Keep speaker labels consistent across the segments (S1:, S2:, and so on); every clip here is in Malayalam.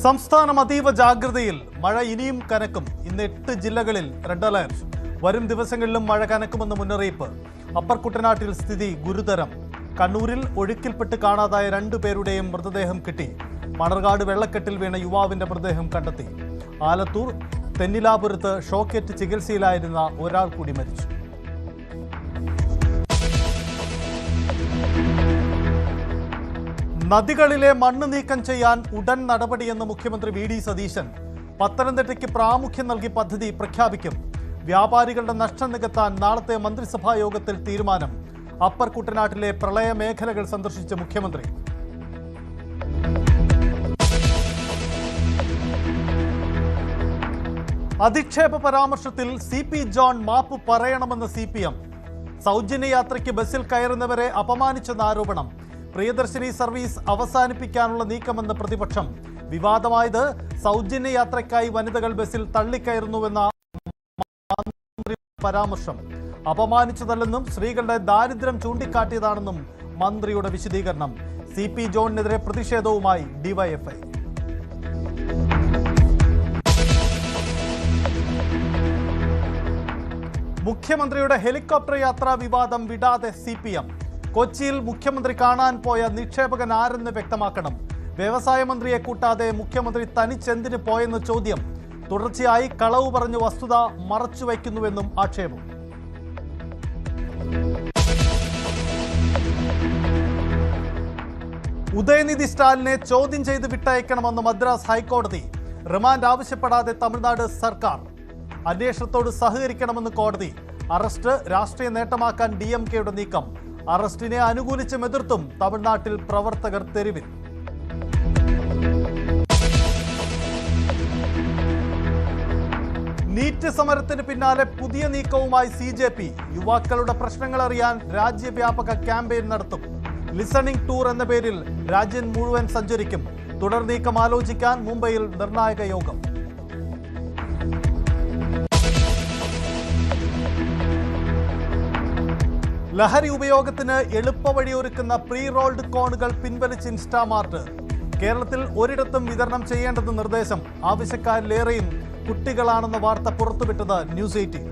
S1: സംസ്ഥാനം അതീവ ജാഗ്രതയിൽ. മഴ ഇനിയും കനക്കും. ഇന്ന് 8 ജില്ലകളിൽ റെഡ് അലർട്ട്. വരും ദിവസങ്ങളിലും മഴ കനക്കുമെന്ന് മുന്നറിയിപ്പ്. അപ്പർ കുട്ടനാട്ടിൽ സ്ഥിതി ഗുരുതരം. കണ്ണൂരിൽ ഒഴുക്കിൽപ്പെട്ട് കാണാതായ 2 പേരുടെയും മൃതദേഹം കിട്ടി. മണർകാട് വെള്ളക്കെട്ടിൽ വീണ യുവാവിന്റെ മൃതദേഹം കണ്ടെത്തി. ആലത്തൂർ തെന്നിലാപുരത്ത് ഷോക്കേറ്റ് ചികിത്സയിലായിരുന്ന ഒരാൾ കൂടി മരിച്ചു. നദികളിലെ മണ്ണ് നീക്കം ചെയ്യാൻ ഉടൻ നടപടിയെന്ന് മുഖ്യമന്ത്രി വി ഡി സതീശൻ. പത്തനംതിട്ടയ്ക്ക് പ്രാമുഖ്യം നൽകി പദ്ധതി പ്രഖ്യാപിക്കും. വ്യാപാരികളുടെ നഷ്ടം നികത്താൻ നാളത്തെ മന്ത്രിസഭാ യോഗത്തിൽ തീരുമാനം. അപ്പർ കുട്ടനാട്ടിലെ പ്രളയ മേഖലകൾ സന്ദർശിച്ച മുഖ്യമന്ത്രി. അധിക്ഷേപ പരാമർശത്തിൽ CP ജോൺ മാപ്പ് പറയണമെന്ന് CPM. സൗജന്യ യാത്രയ്ക്ക് ബസ്സിൽ കയറുന്നവരെ അപമാനിച്ചെന്ന ആരോപണം. പ്രിയദർശിനി സർവീസ് അവസാനിപ്പിക്കാനുള്ള നീക്കമെന്ന് പ്രതിപക്ഷം. വിവാദമായത് സൗജന്യ യാത്രയ്ക്കായി വനിതകൾ ബസ്സിൽ തള്ളിക്കയറുന്നുവെന്ന പരാമർശം. അപമാനിച്ചതല്ലെന്നും സ്ത്രീകളുടെ ദാരിദ്ര്യം ചൂണ്ടിക്കാട്ടിയതാണെന്നും മന്ത്രിയുടെ വിശദീകരണം. CP ജോണിനെതിരെ പ്രതിഷേധവുമായി DYFI. മുഖ്യമന്ത്രിയുടെ ഹെലികോപ്റ്റർ യാത്രാ വിവാദം വിടാതെ CPM. കൊച്ചിയിൽ മുഖ്യമന്ത്രി കാണാൻ പോയ നിക്ഷേപകൻ ആരെന്ന് വ്യക്തമാക്കണം. വ്യവസായ മന്ത്രിയെ കൂട്ടാതെ മുഖ്യമന്ത്രി തനിച്ചെന്തിന് പോയെന്ന് ചോദ്യം. തുടർച്ചയായി കളവ് പറഞ്ഞ് വസ്തുത മറച്ചുവെക്കുന്നുവെന്നും ആക്ഷേപം. ഉദയനിധി സ്റ്റാലിനെ ചോദ്യം ചെയ്ത് വിട്ടയക്കണമെന്ന് മദ്രാസ് ഹൈക്കോടതി. റിമാൻഡ് ആവശ്യപ്പെടാതെ തമിഴ്നാട് സർക്കാർ. അന്വേഷണത്തോട് സഹകരിക്കണമെന്ന് കോടതി. അറസ്റ്റ് രാഷ്ട്രീയ നേട്ടമാക്കാൻ DMKയുടെ നീക്കം. അറസ്റ്റിനെ അനുകൂലിച്ചും എതിർത്തും തമിഴ്നാട്ടിൽ പ്രവർത്തകർ തെരുവിൽ. നീറ്റ് സമരത്തിന് പിന്നാലെ പുതിയ നീക്കവുമായി CJP. യുവാക്കളുടെ പ്രശ്നങ്ങൾ അറിയാൻ രാജ്യവ്യാപക ക്യാമ്പയിൻ നടത്തും. ലിസണിംഗ് ടൂർ എന്ന പേരിൽ രാജ്യം മുഴുവൻ സഞ്ചരിക്കും. തുടർ നീക്കം ആലോചിക്കാൻ മുംബൈയിൽ നിർണായക യോഗം. ലഹരി ഉപയോഗത്തിന് എളുപ്പവഴിയൊരുക്കുന്ന പ്രീ റോൾഡ് കോണുകൾ പിൻവലിച്ച് ഇൻസ്റ്റാമാർട്ട്. കേരളത്തിൽ ഒരിടത്തും വിതരണം ചെയ്യേണ്ടെന്ന് നിർദ്ദേശം. ആവശ്യക്കാരിലേറെയും കുട്ടികളാണെന്ന വാർത്ത പുറത്തുവിട്ടത് ന്യൂസ് 18.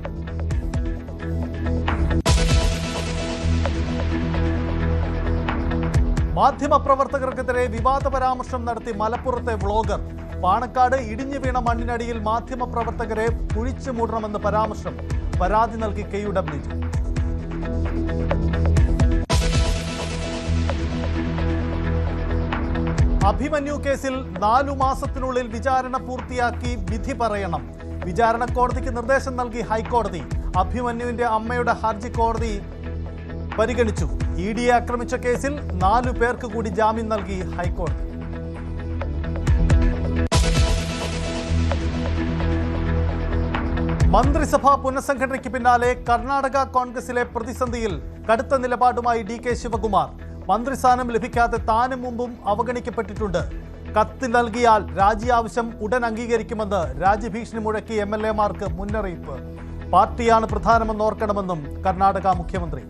S1: മാധ്യമപ്രവർത്തകർക്കെതിരെ വിവാദ പരാമർശം നടത്തി മലപ്പുറത്തെ വ്ളോഗർ. പാണക്കാട് ഇടിഞ്ഞു വീണ മണ്ണിനടിയിൽ മാധ്യമപ്രവർത്തകരെ കുഴിച്ചു മൂടണമെന്ന് പരാമർശം. പരാതി നൽകി KUWG. അഭിമന്യു കേസിൽ 4 മാസത്തിനുള്ളിൽ വിചാരണ പൂർത്തിയാക്കി വിധി പറയണം. വിചാരണ കോടതിക്ക് നിർദ്ദേശം നൽകി ഹൈക്കോടതി. അഭിമന്യുവിന്റെ അമ്മയുടെ ഹർജി കോടതി പരിഗണിച്ചു. EDയെ ആക്രമിച്ച കേസിൽ 4 പേർക്ക് കൂടി ജാമ്യം നൽകി ഹൈക്കോടതി. മന്ത്രിസഭാ പുനഃസംഘടനയ്ക്ക് പിന്നാലെ കർണാടക കോൺഗ്രസിലെ പ്രതിസന്ധിയിൽ കടുത്ത നിലപാടുമായി DK ശിവകുമാർ. മന്ത്രിസ്ഥാനം ലഭിക്കാതെ താനും മുമ്പും അവഗണിക്കപ്പെട്ടിട്ടുണ്ട്. കത്ത് നൽകിയാൽ രാജി ആവശ്യം ഉടൻ അംഗീകരിക്കുമെന്ന് രാജ്യഭീഷണി മുഴക്കി MLA-മാർക്ക് മുന്നറിയിപ്പ്. പാർട്ടിയാണ് പ്രധാനമെന്ന് ഓർക്കണമെന്നും കർണാടക മുഖ്യമന്ത്രി.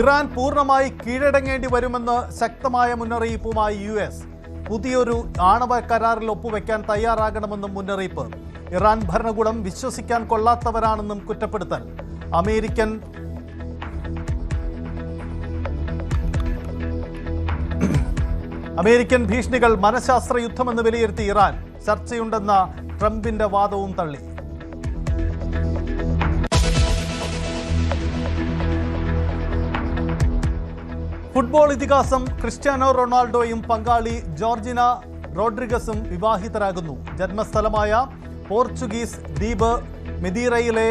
S1: ഇറാൻ പൂർണ്ണമായി കീഴടങ്ങേണ്ടി വരുമെന്ന് ശക്തമായ മുന്നറിയിപ്പുമായി US. പുതിയൊരു ആണവ കരാറിൽ ഒപ്പുവെക്കാൻ തയ്യാറാകണമെന്നും മുന്നറിയിപ്പ്. ഇറാൻ ഭരണകൂടം വിശ്വസിക്കാൻ കൊള്ളാത്തവരാണെന്നും കുറ്റപ്പെടുത്തൽ. അമേരിക്കൻ ഭീഷണികൾ മനഃശാസ്ത്ര യുദ്ധമെന്ന് വിലയിരുത്തി ഇറാൻ. ചർച്ചയുണ്ടെന്ന ട്രംപിന്റെ വാദവും തള്ളി. ഫുട്ബോൾ ഇതിഹാസം ക്രിസ്ത്യാനോ റൊണാൾഡോയും പങ്കാളി ജോർജിന റോഡ്രിഗസും വിവാഹിതരാകുന്നു. ജന്മസ്ഥലമായ പോർച്ചുഗീസ് ദ്വീപ് മെദീറയിലെ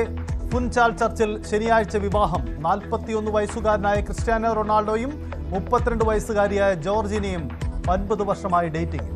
S1: ഫുൻചാൽ ചർച്ചിൽ ശനിയാഴ്ച വിവാഹം. 41 വയസ്സുകാരനായ ക്രിസ്ത്യാനോ റൊണാൾഡോയും 32 വയസ്സുകാരിയായ ജോർജിനയും 9 വർഷമായി ഡേറ്റിംഗ്.